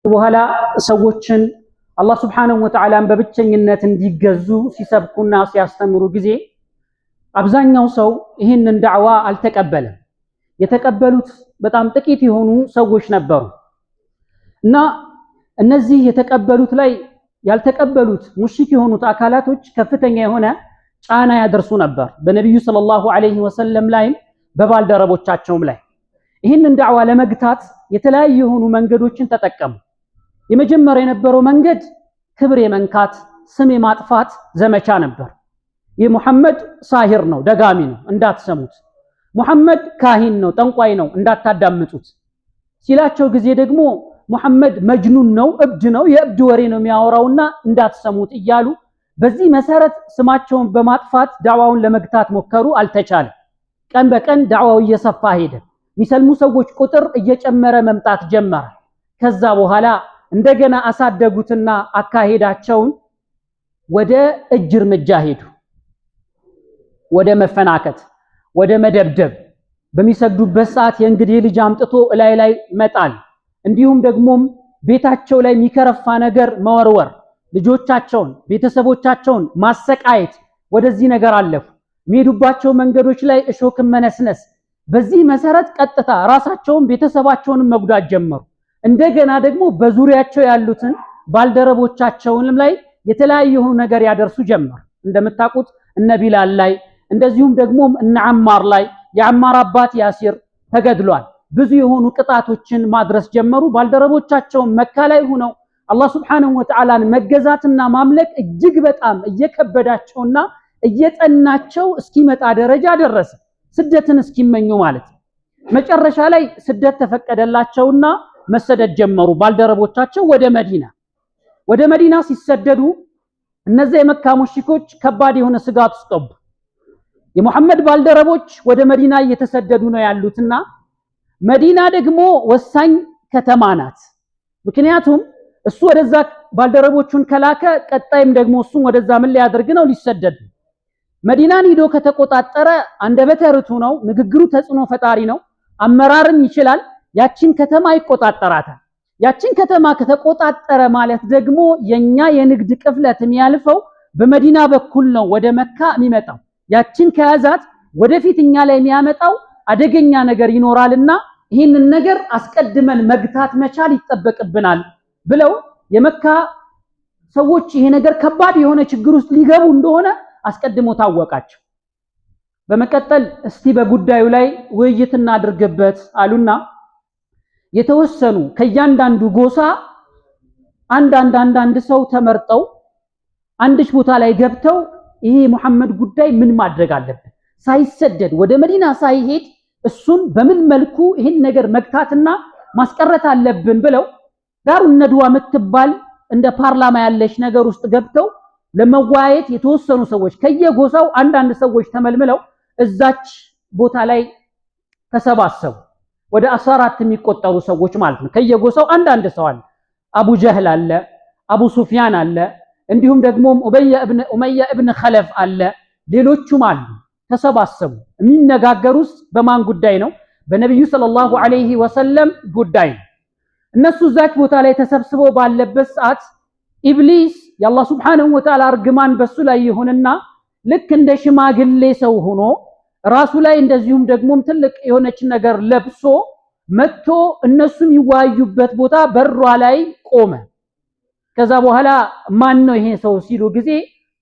በኋላ ሰዎችን አላህ Subhanahu Wa Ta'ala በብቸኝነት እንዲገዙ ሲሰብኩና ሲያስተምሩ ጊዜ አብዛኛው ሰው ይህንን ዳዕዋ አልተቀበለም። የተቀበሉት በጣም ጥቂት የሆኑ ሰዎች ነበሩ እና እነዚህ የተቀበሉት ላይ ያልተቀበሉት ሙሽሪክ የሆኑት አካላቶች ከፍተኛ የሆነ ጫና ያደርሱ ነበር በነብዩ ሰለላሁ ዐለይሂ ወሰለም ላይ በባልደረቦቻቸውም ላይ። ይህንን ዳዕዋ ለመግታት የተለያዩ የሆኑ መንገዶችን ተጠቀሙ። የመጀመሪያው የነበረው መንገድ ክብር የመንካት ስም የማጥፋት ዘመቻ ነበር። የሙሐመድ ሳሂር ነው፣ ደጋሚ ነው፣ እንዳትሰሙት። ሙሐመድ ካሂን ነው፣ ጠንቋይ ነው፣ እንዳታዳምጡት ሲላቸው ጊዜ ደግሞ ሙሐመድ መጅኑን ነው፣ እብድ ነው፣ የእብድ ወሬ ነው የሚያወራውና እንዳትሰሙት እያሉ በዚህ መሰረት ስማቸውን በማጥፋት ዳዕዋውን ለመግታት ሞከሩ። አልተቻለም። ቀን በቀን ዳዕዋው እየሰፋ ሄደ። የሚሰልሙ ሰዎች ቁጥር እየጨመረ መምጣት ጀመረ። ከዛ በኋላ እንደገና አሳደጉትና አካሄዳቸውን ወደ እጅ እርምጃ ሄዱ። ወደ መፈናከት፣ ወደ መደብደብ፣ በሚሰግዱበት ሰዓት የእንግዲህ ልጅ አምጥቶ እላይ ላይ መጣል፣ እንዲሁም ደግሞ ቤታቸው ላይ የሚከረፋ ነገር መወርወር፣ ልጆቻቸውን ቤተሰቦቻቸውን ማሰቃየት፣ ወደዚህ ነገር አለፉ። የሚሄዱባቸው መንገዶች ላይ እሾክን መነስነስ። በዚህ መሰረት ቀጥታ ራሳቸውን ቤተሰባቸውን መጉዳት ጀመሩ። እንደገና ደግሞ በዙሪያቸው ያሉትን ባልደረቦቻቸውንም ላይ የተለያየ ነገር ያደርሱ ጀመር። እንደምታውቁት እነ ቢላል ላይ እንደዚሁም ደግሞ እነ አማር ላይ የአማር አባት ያሲር ተገድሏል። ብዙ የሆኑ ቅጣቶችን ማድረስ ጀመሩ። ባልደረቦቻቸውን መካ ላይ ሆነው አላህ Subhanahu Wa Ta'ala መገዛትና ማምለክ እጅግ በጣም እየከበዳቸውና እየጠናቸው እስኪመጣ ደረጃ ደረሰ። ስደትን እስኪመኙ ማለት ነው። መጨረሻ ላይ ስደት ተፈቀደላቸውና መሰደድ ጀመሩ ባልደረቦቻቸው ወደ መዲና ሲሰደዱ እነዚህ የመካ ሙሽሪኮች ከባድ የሆነ ስጋት ውስጥ ገቡ። የሙሐመድ ባልደረቦች ወደ መዲና እየተሰደዱ ነው ያሉትና መዲና ደግሞ ወሳኝ ከተማ ናት። ምክንያቱም እሱ ወደዛ ባልደረቦቹን ከላከ ቀጣይም ደግሞ እሱን ወደዛ ምን ሊያደርግ ነው? ሊሰደድ። መዲናን ሂዶ ከተቆጣጠረ አንደበተ ርቱዕ ነው፣ ንግግሩ ተጽዕኖ ፈጣሪ ነው፣ አመራርም ይችላል። ያችን ከተማ ይቆጣጠራታል። ያችን ከተማ ከተቆጣጠረ ማለት ደግሞ የኛ የንግድ ቅፍለት የሚያልፈው በመዲና በኩል ነው ወደ መካ የሚመጣው። ያችን ከያዛት ወደፊት እኛ ላይ የሚያመጣው አደገኛ ነገር ይኖራልና ይህንን ነገር አስቀድመን መግታት መቻል ይጠበቅብናል ብለው የመካ ሰዎች ይሄ ነገር ከባድ የሆነ ችግር ውስጥ ሊገቡ እንደሆነ አስቀድሞ ታወቃቸው። በመቀጠል እስቲ በጉዳዩ ላይ ውይይት እናድርግበት አሉና የተወሰኑ ከያንዳንዱ ጎሳ አንዳንድ ሰው ተመርጠው አንድች ቦታ ላይ ገብተው ይሄ ሙሐመድ ጉዳይ ምን ማድረግ አለበት፣ ሳይሰደድ ወደ መዲና ሳይሄድ እሱን በምን መልኩ ይሄን ነገር መግታትና ማስቀረት አለብን ብለው ዳሩን ነድዋ የምትባል እንደ ፓርላማ ያለች ነገር ውስጥ ገብተው ለመዋየት የተወሰኑ ሰዎች ከየጎሳው አንዳንድ ሰዎች ተመልምለው እዛች ቦታ ላይ ተሰባሰቡ። ወደ 14 የሚቆጠሩ ሰዎች ማለት ነው። ከየጎሳው አንዳንድ ሰው አለ። አቡ ጀህል አለ፣ አቡ ሱፊያን አለ፣ እንዲሁም ደግሞ ኡመያ ኢብኑ ኸለፍ አለ፣ ሌሎቹም አሉ። ተሰባሰቡ። የሚነጋገሩት በማን ጉዳይ ነው? በነብዩ ሰለላሁ ዐለይሂ ወሰለም ጉዳይ ነው። እነሱ ዛች ቦታ ላይ ተሰብስበው ባለበት ሰዓት ኢብሊስ የአላህ Subhanahu Wa Ta'ala እርግማን በሱ ላይ ይሁንና ልክ እንደ ሽማግሌ ሰው ሆኖ ራሱ ላይ እንደዚሁም ደግሞ ትልቅ የሆነች ነገር ለብሶ መጥቶ እነሱም ይዋዩበት ቦታ በሯ ላይ ቆመ። ከዛ በኋላ ማን ነው ይሄ ሰው ሲሉ ጊዜ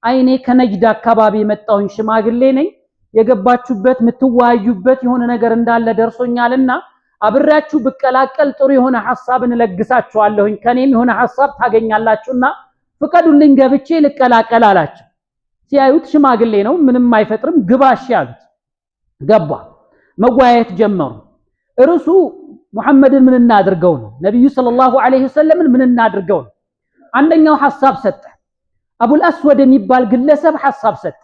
አይኔ ከነጅድ አካባቢ የመጣውን ሽማግሌ ነኝ፣ የገባችሁበት ምትዋዩበት የሆነ ነገር እንዳለ ደርሶኛልና አብራችሁ ብቀላቀል ጥሩ የሆነ ሐሳብን ለግሳችኋለሁኝ፣ ከኔም የሆነ ሐሳብ ታገኛላችሁና ፍቀዱልኝ ገብቼ ልቀላቀል አላቸው። ሲያዩት ሽማግሌ ነው፣ ምንም አይፈጥርም፣ ግባሽ ያሉት ገባ። መዋየት ጀመሩ። እርሱ ሙሐመድን ምን እናድርገው ነው፣ ነብዩ ሰለላሁ ዐለይሂ ወሰለምን ምን እናድርገው ነው። አንደኛው ሐሳብ ሰጠ። አቡል አስወድ የሚባል ግለሰብ ሐሳብ ሰጠ።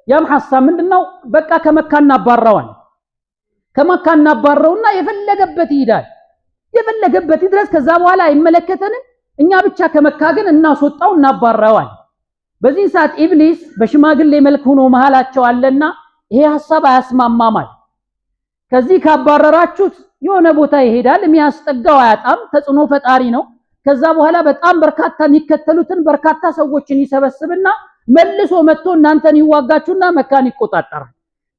ያም ሐሳብ ምንድነው? በቃ ከመካ እናባረዋል። ከመካ እናባረውና የፈለገበት ይሄዳል፣ የፈለገበት ይድረስ፣ ከዛ በኋላ አይመለከተንም፣ እኛ ብቻ ከመካ ግን እናስወጣው እናባረዋል። በዚህ ሰዓት ኢብሊስ በሽማግሌ መልክ ሆኖ መሃላቸው አለና ይሄ ሐሳብ አያስማማማል። ከዚህ ካባረራችሁት የሆነ ቦታ ይሄዳል፣ የሚያስጠጋው አያጣም፣ ተጽዕኖ ፈጣሪ ነው። ከዛ በኋላ በጣም በርካታ የሚከተሉትን በርካታ ሰዎችን ይሰበስብና መልሶ መጥቶ እናንተን ይዋጋችሁና መካን ይቆጣጠራል።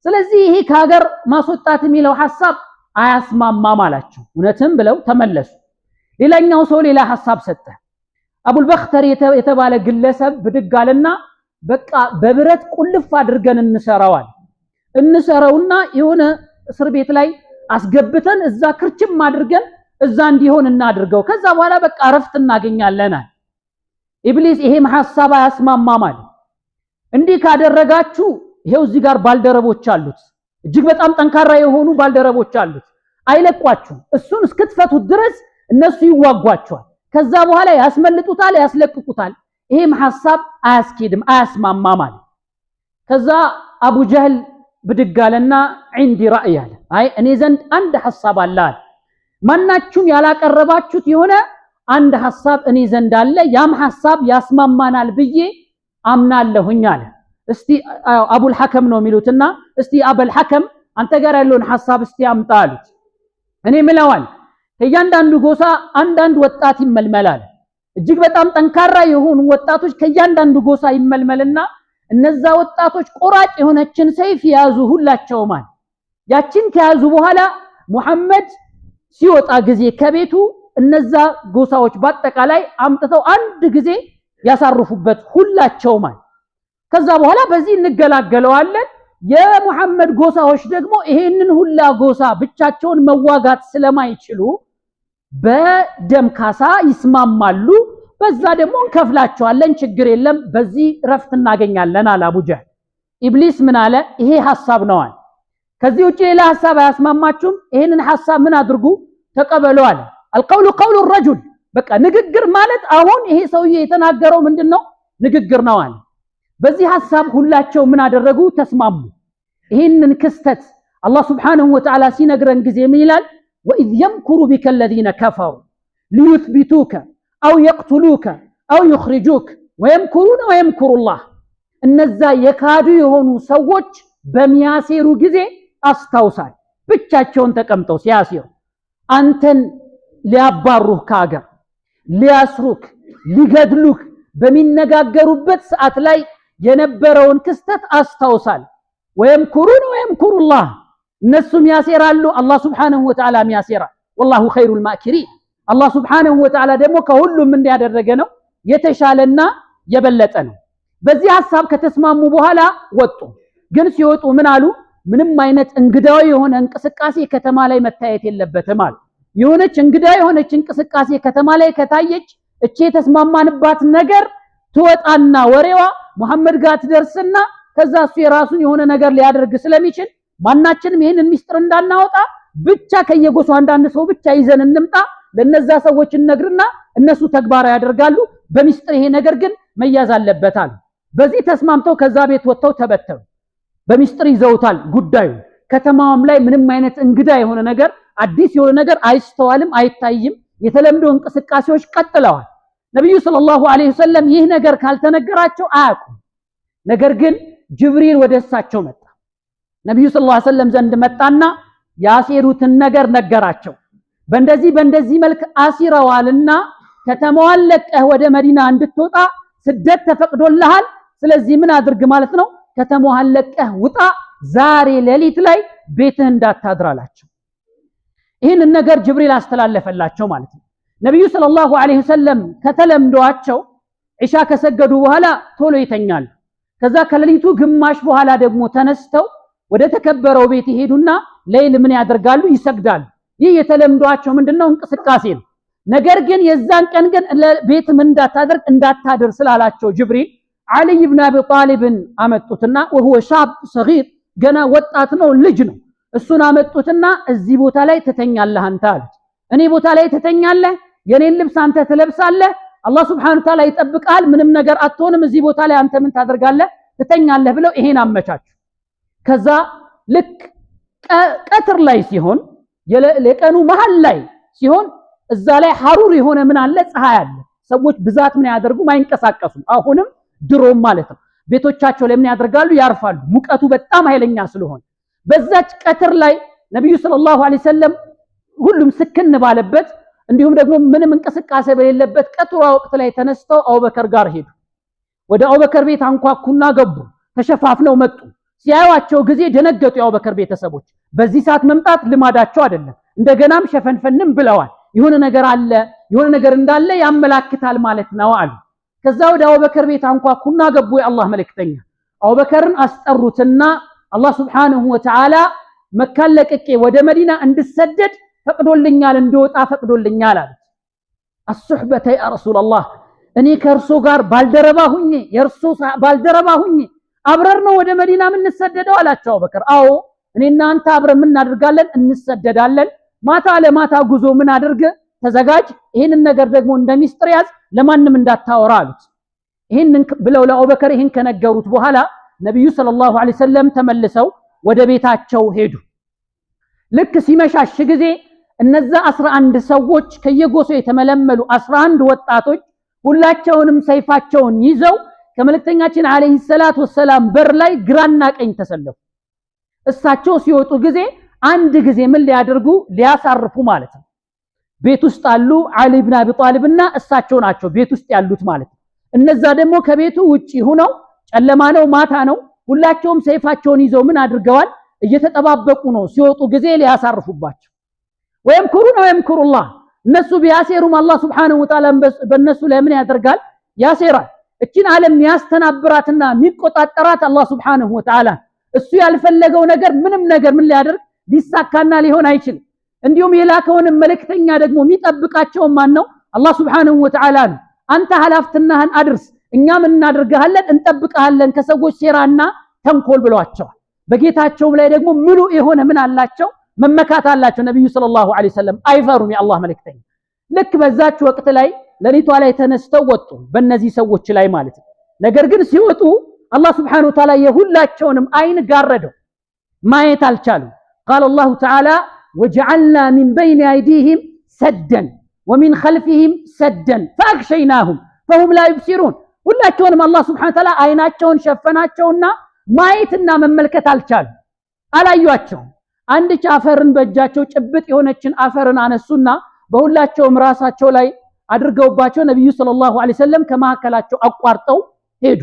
ስለዚህ ይሄ ከሀገር ማስወጣት የሚለው ሐሳብ አያስማማም አላቸው። እውነትም ብለው ተመለሱ። ሌላኛው ሰው ሌላ ሐሳብ ሰጠ። አቡል በክተር የተባለ ግለሰብ ብድግ አለና በቃ በብረት ቁልፍ አድርገን እንሰራውና የሆነ እስር ቤት ላይ አስገብተን እዛ ክርችም አድርገን እዛ እንዲሆን እናድርገው። ከዛ በኋላ በቃ ረፍት እናገኛለን። ኢብሊስ ይሄም ሐሳብ አያስማማም አለ። እንዲህ ካደረጋችሁ ይሄው እዚህ ጋር ባልደረቦች አሉት፣ እጅግ በጣም ጠንካራ የሆኑ ባልደረቦች አሉት፣ አይለቋችሁ። እሱን እስክትፈቱት ድረስ እነሱ ይዋጓቸዋል። ከዛ በኋላ ያስመልጡታል፣ ያስለቅቁታል። ይሄም ሐሳብ አያስኬድም፣ አያስማማም አለ። ከዛ አቡ ጀህል ብድግ አለና عندي رأي አለ። አይ እኔ ዘንድ አንድ ሐሳብ አለ። ማናችሁም ያላቀረባችሁት የሆነ አንድ ሐሳብ እኔ ዘንድ አለ፣ ያም ሐሳብ ያስማማናል ብዬ አምናለሁኝ አለ። እስቲ አቡል ሐከም ነው የሚሉትና እስቲ አቡል ሐከም አንተ ጋር ያለውን ሐሳብ እስቲ አምጣ አሉት። እኔ ምለዋል ከእያንዳንዱ ጎሳ አንዳንድ ወጣት ይመልመላል። እጅግ በጣም ጠንካራ የሆኑ ወጣቶች ከእያንዳንዱ ጎሳ ይመልመልና እነዛ ወጣቶች ቆራጭ የሆነችን ሰይፍ ያዙ ሁላቸውም አለ። ያችን ከያዙ በኋላ ሙሐመድ ሲወጣ ጊዜ ከቤቱ እነዛ ጎሳዎች በአጠቃላይ አምጥተው አንድ ጊዜ ያሳርፉበት ሁላቸውም አለ። ከዛ በኋላ በዚህ እንገላገለዋለን። የሙሐመድ ጎሳዎች ደግሞ ይሄንን ሁላ ጎሳ ብቻቸውን መዋጋት ስለማይችሉ በደም ካሳ ይስማማሉ። በዛ ደግሞ እንከፍላቸዋለን፣ ችግር የለም፣ በዚህ ረፍት እናገኛለን አለ አቡ ጀህል። ኢብሊስ ምን አለ? ይሄ ሐሳብ ነው አለ። ከዚህ ውጪ ሌላ ሐሳብ አያስማማችሁም? ይሄንን ሐሳብ ምን አድርጉ? ተቀበሉ አለ። አልቀውሉ ቀውሉ ረጁል፣ በቃ ንግግር ማለት አሁን ይሄ ሰውዬ የተናገረው ምንድነው? ንግግር ነው አለ። በዚህ ሐሳብ ሁላቸው ምን አደረጉ? ተስማሙ። ይሄንን ክስተት አላህ Subhanahu Wa Ta'ala ሲነግረን ጊዜ ምን ይላል? وإذ يمكر بك الذين كفروا ليثبتوك أو يقتلوك أو يخرجوك ويمكرون ويمكر الله። እነዛ የካዱ የሆኑ ሰዎች በሚያሴሩ ጊዜ አስታውሳል። ብቻቸውን ተቀምጠው ሲያሴሩ አንተን ሊያባሩህ ከአገር ሊያስሩክ ሊገድሉክ በሚነጋገሩበት ሰዓት ላይ የነበረውን ክስተት አስታውሳል። ወየምኩሩን ወየምኩሩላህ፣ እነሱም ያሴራሉ፣ አላህ Subhanahu Wa Ta'ala ያሴራል። ወላሁ ኸይሩል ማኪሪን። አላህ Subhanahu Wa Ta'ala ደግሞ ከሁሉም እንዲያደረገ ነው የተሻለና የበለጠ ነው። በዚህ ሐሳብ ከተስማሙ በኋላ ወጡ። ግን ሲወጡ ምን አሉ? ምንም አይነት እንግዳዊ የሆነ እንቅስቃሴ ከተማ ላይ መታየት የለበትም አሉ። የሆነች እንግዳዊ የሆነች እንቅስቃሴ ከተማ ላይ ከታየች እቺ የተስማማንባት ነገር ትወጣና ወሬዋ ሙሐመድ ጋር ትደርስና ከዛ እሱ የራሱን የሆነ ነገር ሊያደርግ ስለሚችል ማናችንም ይሄንን ሚስጥር እንዳናወጣ ብቻ ከየጎሳው አንዳንድ ሰው ብቻ ይዘን እንምጣ፣ ለነዛ ሰዎች እንነግርና እነሱ ተግባራዊ ያደርጋሉ። በሚስጥር ይሄ ነገር ግን መያዝ አለበት አሉ። በዚህ ተስማምተው ከዛ ቤት ወጥተው ተበተኑ። በሚስጥር ይዘውታል ጉዳዩ። ከተማውም ላይ ምንም አይነት እንግዳ የሆነ ነገር አዲስ የሆነ ነገር አይስተዋልም፣ አይታይም። የተለምዶ እንቅስቃሴዎች ቀጥለዋል። ነብዩ ሰለላሁ ዐለይሂ ወሰለም ይህ ነገር ካልተነገራቸው አያውቁም። ነገር ግን ጅብሪል ወደ እሳቸው መጣ። ነብዩ ሰለላሁ ዐለይሂ ወሰለም ዘንድ መጣና ያሴሩትን ነገር ነገራቸው። በእንደዚህ መልክ አሲረዋልና ከተማዋን ለቀህ ወደ መዲና እንድትወጣ ስደት ተፈቅዶልሃል። ስለዚህ ምን አድርግ ማለት ነው? ከተማዋን ለቀህ ውጣ፣ ዛሬ ሌሊት ላይ ቤትህ እንዳታድራላቸው። ይህንን ነገር ጅብሪል አስተላለፈላቸው ማለት ነው። ነብዩ ሰለላሁ ዐለይሂ ወሰለም ከተለምዷቸው ኢሻ ከሰገዱ በኋላ ቶሎ ይተኛሉ። ከዛ ከሌሊቱ ግማሽ በኋላ ደግሞ ተነስተው ወደ ተከበረው ቤት ይሄዱና ሌሊት ምን ያደርጋሉ? ይሰግዳሉ። ይህ የተለምዷቸው ምንድነው? እንቅስቃሴ ነው። ነገር ግን የዛን ቀን ግን ቤት ምን እንዳታድር ስላላቸው ጅብሪል አሊ ኢብኑ አቢ ጣሊብን አመጡትና وهو شاب صغير ገና ወጣት ነው፣ ልጅ ነው። እሱን አመጡትና እዚህ ቦታ ላይ ትተኛለህ አንተ አሉት። እኔ ቦታ ላይ ትተኛለህ፣ የኔን ልብስ አንተ ትለብሳለህ፣ አላህ Subhanahu Wa Ta'ala ይጠብቃል፣ ምንም ነገር አትሆንም፣ እዚህ ቦታ ላይ አንተ ምን ታደርጋለህ? ትተኛለህ ብለው ይሄን አመቻቹ። ከዛ ልክ ቀትር ላይ ሲሆን የቀኑ መሃል ላይ ሲሆን እዛ ላይ ሐሩር የሆነ ምን አለ? ፀሐይ አለ። ሰዎች ብዛት ምን ያደርጉም? አይንቀሳቀሱም። አሁንም ድሮም ማለት ነው ቤቶቻቸው ላይ ምን ያደርጋሉ? ያርፋሉ። ሙቀቱ በጣም ኃይለኛ ስለሆነ በዛች ቀትር ላይ ነብዩ ሰለላሁ ዐለይሂ ወሰለም ሁሉም ስክን ባለበት እንዲሁም ደግሞ ምንም እንቅስቃሴ በሌለበት ቀጥሯ ወቅት ላይ ተነስተው አቡበከር ጋር ሄዱ። ወደ አቡበከር ቤት አንኳኩና ገቡ። ተሸፋፍነው መጡ። ሲያዩአቸው ጊዜ ደነገጡ። የአቡበከር ቤተሰቦች በዚህ ሰዓት መምጣት ልማዳቸው አይደለም። እንደገናም ሸፈንፈንም ብለዋል። የሆነ ነገር አለ፣ የሆነ ነገር እንዳለ ያመላክታል ማለት ነው አሉ። ከዛ ወደ አቡበከር ቤት አንኳኩና ገቡ። የአላህ መልእክተኛ አቡበከርን አስጠሩትና አላህ Subhanahu Wa Ta'ala መካን ለቅቄ ወደ መዲና እንድሰደድ ፈቅዶልኛል፣ እንድወጣ ፈቅዶልኛል አሉት። አስሱህበተ ያ ረሱላህ እኔ ከእርሶ ጋር ባልደረባ ሁኜ የእርሶ ባልደረባ ሁኜ አብረር ነው ወደ መዲና ምን እንሰደደው አላቸው አቡበከር። አዎ እኔና አንተ አብረን ምን እናደርጋለን? እንሰደዳለን። ማታ ለማታ ጉዞ ምን አድርግ ተዘጋጅ፣ ይሄንን ነገር ደግሞ እንደሚስጥር ያዝ፣ ለማንም እንዳታወራ አሉት። ይሄንን ብለው ለአቡበከር ይሄን ከነገሩት በኋላ ነብዩ ሰለላሁ ዐለይሂ ወሰለም ተመልሰው ወደ ቤታቸው ሄዱ። ልክ ሲመሻሽ ጊዜ እነዛ 11 ሰዎች ከየጎሳው የተመለመሉ 11 ወጣቶች ሁላቸውንም ሰይፋቸውን ይዘው ከመልእክተኛችን አለይሂ ሰላቱ ወሰላም በር ላይ ግራና ቀኝ ተሰለፉ። እሳቸው ሲወጡ ጊዜ አንድ ጊዜ ምን ሊያደርጉ ሊያሳርፉ ማለት ነው። ቤት ውስጥ አሉ አሊ ኢብኑ አቢ ጣሊብና እሳቸው ናቸው ቤት ውስጥ ያሉት ማለት ነው። እነዛ ደግሞ ከቤቱ ውጪ ሆነው ጨለማ ነው ማታ ነው፣ ሁላቸውም ሰይፋቸውን ይዘው ምን አድርገዋል? እየተጠባበቁ ነው ሲወጡ ጊዜ ሊያሳርፉባቸው። ወይምኩሩና ወይምኩሩላህ እነሱ ቢያሴሩም አላህ Subhanahu Wa Ta'ala በእነሱ ላይ ምን ያደርጋል? ያሴራል። እቺን ዓለም ያስተናብራትና የሚቆጣጠራት አላህ Subhanahu Wa Ta'ala። እሱ ያልፈለገው ነገር ምንም ነገር ምን ሊያደርግ ሊሳካና ሊሆን አይችልም። እንዲሁም የላከውን መልእክተኛ ደግሞ የሚጠብቃቸው ማን ነው? አላህ Subhanahu Wa Ta'ala ነው። አንተ ሐላፍትናህን አድርስ፣ እኛም እናደርጋለን እንጠብቃለን ከሰዎች ሴራና ተንኮል ብለዋቸዋል። በጌታቸውም ላይ ደግሞ ሙሉ የሆነ ምን አላቸው? መመካት አላቸው። ነብዩ ሰለላሁ ዐለይሂ ወሰለም አይፈሩም የአላህ መልእክተኛ። ልክ በዛች ወቅት ላይ ለሊቷ ላይ ተነስተው ወጡ በእነዚህ ሰዎች ላይ ማለት ነው። ነገር ግን ሲወጡ አላህ Subhanahu Wa Ta'ala የሁላቸውንም አይን ጋረደው፣ ማየት አልቻሉም። قال الله تعالى وجعلنا من بين أيديهم سدا ومن خلفهم سدا فأغشيناهم فهم لا يبصرون ሁላቸውንም አላህ Subhanahu Wa Ta'ala አይናቸውን ሸፈናቸውና ማየትና መመልከት አልቻሉም፣ አላዩአቸውም። አንድ አፈርን በእጃቸው ጭብጥ የሆነችን አፈርን አነሱና በሁላቸውም ራሳቸው ላይ አድርገውባቸው ነብዩ ሰለላሁ ዐለይሂ ወሰለም ከመካከላቸው አቋርጠው ሄዱ።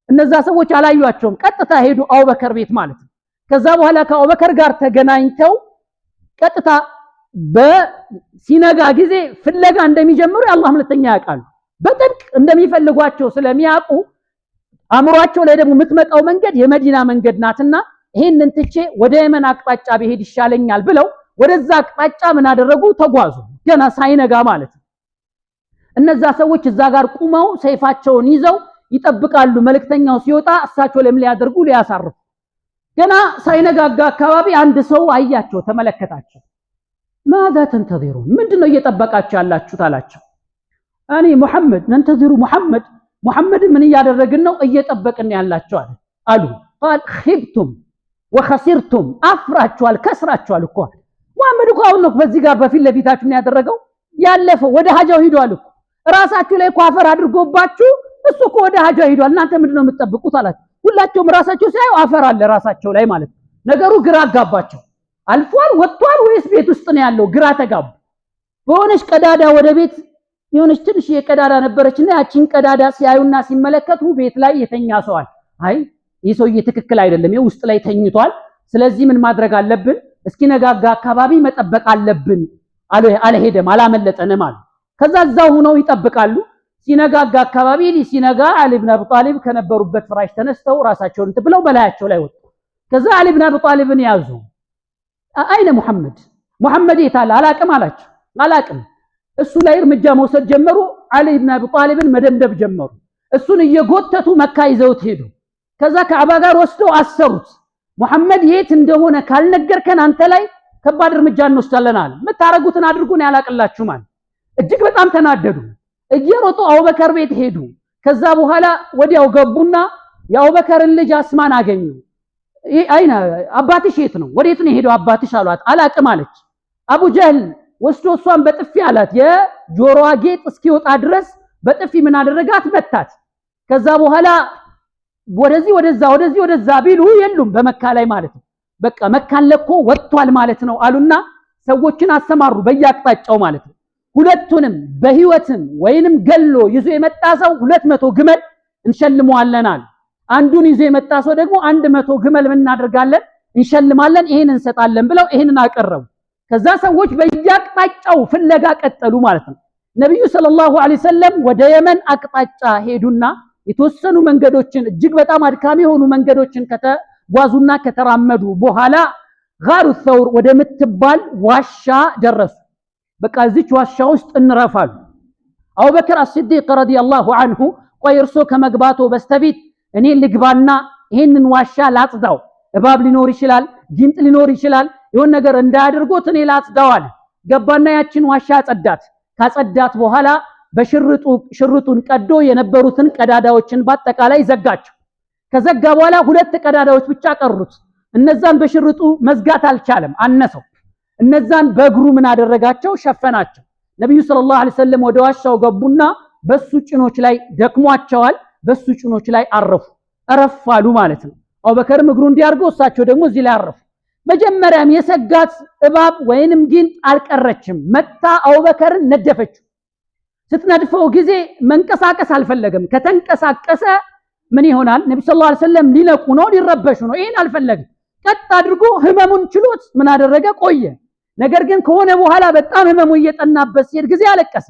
እነዛ ሰዎች አላዩአቸውም፣ ቀጥታ ሄዱ አቡበከር ቤት ማለት ነው። ከዛ በኋላ ከአቡበከር ጋር ተገናኝተው ቀጥታ በሲነጋ ጊዜ ፍለጋ እንደሚጀምሩ የአላህ መልእክተኛ ያውቃሉ። በጥብቅ እንደሚፈልጓቸው ስለሚያውቁ አምሯቸው ላይ ደግሞ የምትመጣው መንገድ የመዲና መንገድ ናትና ይሄንን ትቼ ወደ የመን አቅጣጫ በሄድ ይሻለኛል ብለው ወደዛ አቅጣጫ ምን አደረጉ? ተጓዙ። ገና ሳይነጋ ማለት ነው። እነዛ ሰዎች እዛ ጋር ቁመው ሰይፋቸውን ይዘው ይጠብቃሉ። መልእክተኛው ሲወጣ እሳቸው ለምን ሊያደርጉ ሊያሳርፉ። ገና ሳይነጋጋ አካባቢ አንድ ሰው አያቸው፣ ተመለከታቸው። ማذا تنتظرون ምንድነው እየጠበቃችሁ ያላችሁት አላቸው። እኔ ሙሐመድ ነንተዚሩ ሙሐመድ ምን እያደረግን ነው? እየጠበቅን ያላችሁ አሉ። قال خبتم وخسرتم አፍራችኋል ከስራችኋል እኮ ሙሐመድ እኮ አሁን ነው በዚህ ጋር በፊት ለፊታችሁ ምን ያደረገው ያለፈው ወደ ሀጃው ሄዷል እኮ ራሳችሁ ላይ አፈር አድርጎባችሁ እሱ እኮ ወደ ሀጃው ሄዷል። እናንተ ምንድነው የምትጠብቁት አላችሁ። ሁላቸውም ራሳቸው ሲያዩ አፈር አለ ራሳቸው ላይ ማለት ነው። ነገሩ ግራ አጋባቸው። አልፏል ወጥቷል ወይስ ቤት ውስጥ ነው ያለው? ግራ ተጋቡ። በሆነች ቀዳዳ ወደ ቤት የሆነች ትንሽ የቀዳዳ ነበረችና ያቺን ቀዳዳ ሲያዩና ሲመለከቱ ቤት ላይ የተኛ ሰዋል። አይ ይህ ሰውዬ ትክክል አይደለም፣ ውስጥ ላይ ተኝቷል። ስለዚህ ምን ማድረግ አለብን? እስኪ ነጋጋ አካባቢ መጠበቅ አለብን። አልሄደም አላመለጠንም አሉ። ከዛ እዛው ሆነው ይጠብቃሉ። ሲነጋጋ አካባቢ ሲነጋ አሊ ኢብኑ አቢ ጣሊብ ከነበሩበት ፍራሽ ተነስተው ራሳቸውን ብለው በላያቸው ላይ ወጡ። ከዛ አሊ ኢብኑ አቢ ጣሊብን ያዙ። አይነ ሙሐመድ የታለ? አላቅም አላቸው። አላቅም። እሱ ላይ እርምጃ መውሰድ ጀመሩ። አሊ ኢብኑ አቢ ጣሊብን መደብደብ ጀመሩ። እሱን እየጎተቱ መካ ይዘውት ሄዱ። ከዛ ከአባ ጋር ወስደው አሰሩት። ሙሐመድ የት እንደሆነ ካልነገርከን አንተ ላይ ከባድ እርምጃ እንወስዳለን አለ። የምታረጉትን አድርጉን ያላቅላችሁ ማለት። እጅግ በጣም ተናደዱ። እየሮጡ አቡበከር ቤት ሄዱ። ከዛ በኋላ ወዲያው ገቡና የአቡበከርን ልጅ አስማን አገኙ። አይና አባትሽ የት ነው? ወዴት ነው ሄደው አባትሽ አሏት። አላቅም አለች። አቡ ጀህል ወስዶ እሷን በጥፊ አላት። የጆሮዋ ጌጥ እስኪወጣ ድረስ በጥፊ ምን አደረጋት? መታት። ከዛ በኋላ ወደዚህ ወደዛ ቢሉ የሉም በመካ ላይ ማለት ነው። በቃ መካን ለቆ ወጥቷል ማለት ነው አሉና ሰዎችን አሰማሩ በየአቅጣጫው ማለት ነው። ሁለቱንም በህይወትም ወይንም ገሎ ይዞ የመጣ ሰው 200 ግመል እንሸልመዋለናል። አንዱን ይዞ የመጣ ሰው ደግሞ 100 ግመል ምን እናደርጋለን እንሸልማለን፣ ይሄን እንሰጣለን ብለው ይሄንን አቀረቡ። ከዛ ሰዎች በየአቅጣጫው ፍለጋ ቀጠሉ ማለት ነው። ነብዩ ሰለላሁ ዐለይሂ ወሰለም ወደ የመን አቅጣጫ ሄዱና የተወሰኑ መንገዶችን እጅግ በጣም አድካሚ የሆኑ መንገዶችን ከተጓዙና ከተራመዱ በኋላ ጋሩ ሰውር ወደ ምትባል ዋሻ ደረሱ። በቃ እዚች ዋሻ ውስጥ እንረፋሉ። አቡበክር አስሲዲቅ ረዲየላሁ ዐንሁ ቆይ እርሶ ከመግባቶ በስተፊት እኔ ልግባና ይሄንን ዋሻ ላጽዳው፣ እባብ ሊኖር ይችላል፣ ጊንጥ ሊኖር ይችላል፣ የሆነ ነገር እንዳያደርጉት እኔ ላጽዳው አለ። ገባና ያችን ዋሻ አጸዳት። ካጸዳት በኋላ በሽርጡን ቀዶ የነበሩትን ቀዳዳዎችን በአጠቃላይ ዘጋቸው። ከዘጋ በኋላ 2 ቀዳዳዎች ብቻ ቀሩት። እነዛን በሽርጡ መዝጋት አልቻለም፣ አነሰው። እነዛን በእግሩ ምን አደረጋቸው? ሸፈናቸው። ነብዩ ሰለላሁ ዐለይሂ ወሰለም ወደ ዋሻው ገቡና በሱ ጭኖች ላይ ደክሟቸዋል፣ በሱ ጭኖች ላይ አረፋሉ ማለት ነው። አቡበከርም እግሩ እንዲያርገው እሳቸው ደግሞ እዚህ ላይ አረፉ። መጀመሪያም የሰጋት እባብ ወይንም ጊንጥ አልቀረችም፣ መታ አቡበከርን ነደፈችው። ስትነድፈው ጊዜ መንቀሳቀስ አልፈለገም። ከተንቀሳቀሰ ምን ይሆናል? ነብዩ ሰለላሁ ዐለይሂ ወሰለም ሊነቁ ነው፣ ሊረበሹ ነው። ይሄን አልፈለገም። ቀጥ አድርጎ ህመሙን ችሎት ምን አደረገ? ቆየ። ነገር ግን ከሆነ በኋላ በጣም ህመሙ እየጠናበት ሲሄድ ጊዜ አለቀሰ።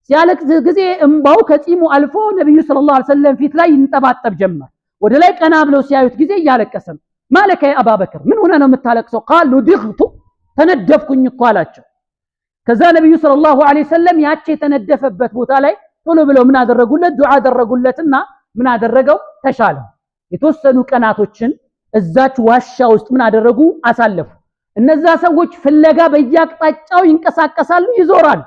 ሲያለቅስ ጊዜ እንባው ከጺሙ አልፎ ነብዩ ሰለላሁ ዐለይሂ ወሰለም ፊት ላይ ይንጠባጠብ ጀመር። ወደ ላይ ቀና ብለው ሲያዩት ጊዜ እያለቀሰ ነው። ማለከ ያ አባበክር ምን ሆነ ነው የምታለቅሰው? ቃሉ ድግቱ ተነደፍኩኝ እኮ አላቸው። ከዛ ነብዩ ሰለላሁ ዐለይሂ ወሰለም ያቺ የተነደፈበት ቦታ ላይ ቶሎ ብለው ምን አደረጉለት? ዱዓ አደረጉለትና ምን አደረገው? ተሻለው። የተወሰኑ ቀናቶችን እዛች ዋሻ ውስጥ ምን አደረጉ? አሳለፉ። እነዛ ሰዎች ፍለጋ በየአቅጣጫው ይንቀሳቀሳሉ፣ ይዞራሉ።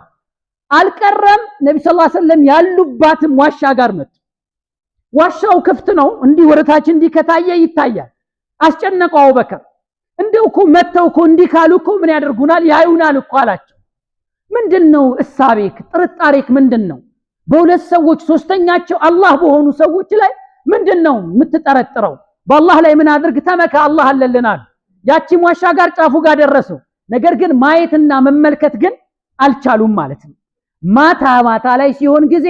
አልቀረም። ነብዩ ሰለላሁ ዐለይሂ ወሰለም ያሉባትም ዋሻ ጋር መጡ። ዋሻው ክፍት ነው፣ እንዲህ ወረታች እንዲህ ከታየ ይታያል። አስጨነቀው አቡበከር። እንደው እኮ መተው እኮ እንዲህ ካሉ እኮ ምን ያደርጉናል? ያዩናል እኮ አላቸው። ምንድነው እሳቤክ ጥርጣሬክ ምንድነው? በሁለት ሰዎች ሶስተኛቸው አላህ በሆኑ ሰዎች ላይ ምንድነው የምትጠረጥረው? በአላህ ላይ ምን አድርግ ተመካ፣ አላህ አለልናል። ያቺ ዋሻ ጋር ጫፉ ጋር ደረሱ። ነገር ግን ማየትና መመልከት ግን አልቻሉም ማለት ነው። ማታ ላይ ሲሆን ጊዜ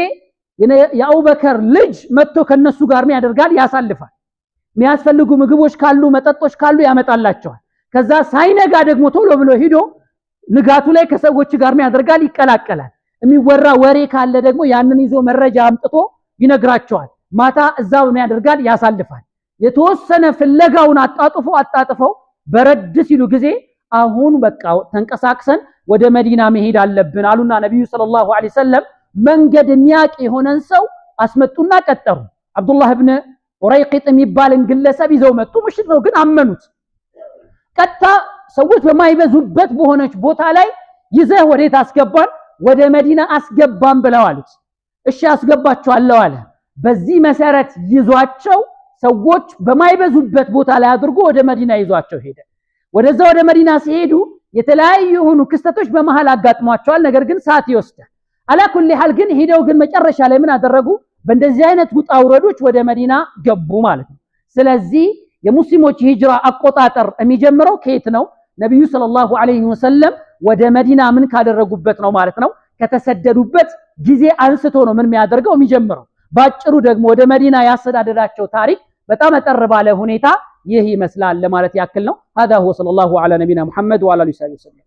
የአቡበከር ልጅ መጥቶ ከነሱ ጋር ምን ያደርጋል? ያሳልፋል። የሚያስፈልጉ ምግቦች ካሉ መጠጦች ካሉ ያመጣላቸዋል። ከዛ ሳይነጋ ደግሞ ቶሎ ብሎ ሄዶ ንጋቱ ላይ ከሰዎች ጋር ምን ያደርጋል? ይቀላቀላል። የሚወራ ወሬ ካለ ደግሞ ያንን ይዞ መረጃ አምጥቶ ይነግራቸዋል። ማታ እዛው ምን ያደርጋል? ያሳልፋል። የተወሰነ ፍለጋውን አጣጥፈው በረድ ሲሉ ጊዜ አሁን በቃ ተንቀሳቅሰን ወደ መዲና መሄድ አለብን አሉና ነብዩ ሰለላሁ ዐለይሂ ወሰለም መንገድ የሚያውቅ የሆነን ሰው አስመጡና ቀጠሩ። አብዱላህ ኢብኑ ኡረይቂጥ የሚባልን ግለሰብ ይዘው መጡ። ሙሽሪክ ነው ግን አመኑት። ቀጥታ ሰዎች በማይበዙበት በሆነች ቦታ ላይ ይዘህ ወዴት አስገባን? ወደ መዲና አስገባን ብለው አሉት። እሺ አስገባቸዋለሁ አለ። በዚህ መሰረት ይዟቸው ሰዎች በማይበዙበት ቦታ ላይ አድርጎ ወደ መዲና ይዟቸው ሄደ። ወደዛ ወደ መዲና ሲሄዱ የተለያዩ የሆኑ ክስተቶች በመሃል አጋጥሟቸዋል። ነገር ግን ሰዓት ይወስዳል። አላኩል ሐል ግን ሄደው ግን መጨረሻ ላይ ምን አደረጉ? በእንደዚህ አይነት ውጣ ውረዶች ወደ መዲና ገቡ ማለት ነው። ስለዚህ የሙስሊሞች ሂጅራ አቆጣጠር የሚጀምረው ከየት ነው? ነብዩ ሰለላሁ ዐለይሂ ወሰለም ወደ መዲና ምን ካደረጉበት ነው ማለት ነው። ከተሰደዱበት ጊዜ አንስቶ ነው ምን የሚያደርገው የሚጀምረው። ባጭሩ ደግሞ ወደ መዲና ያሰዳደዳቸው ታሪክ በጣም አጠር ባለ ሁኔታ ይህ ይመስላል ለማለት ያክል ነው። هذا هو صلى الله على نبينا محمد وعلى اله وصحبه وسلم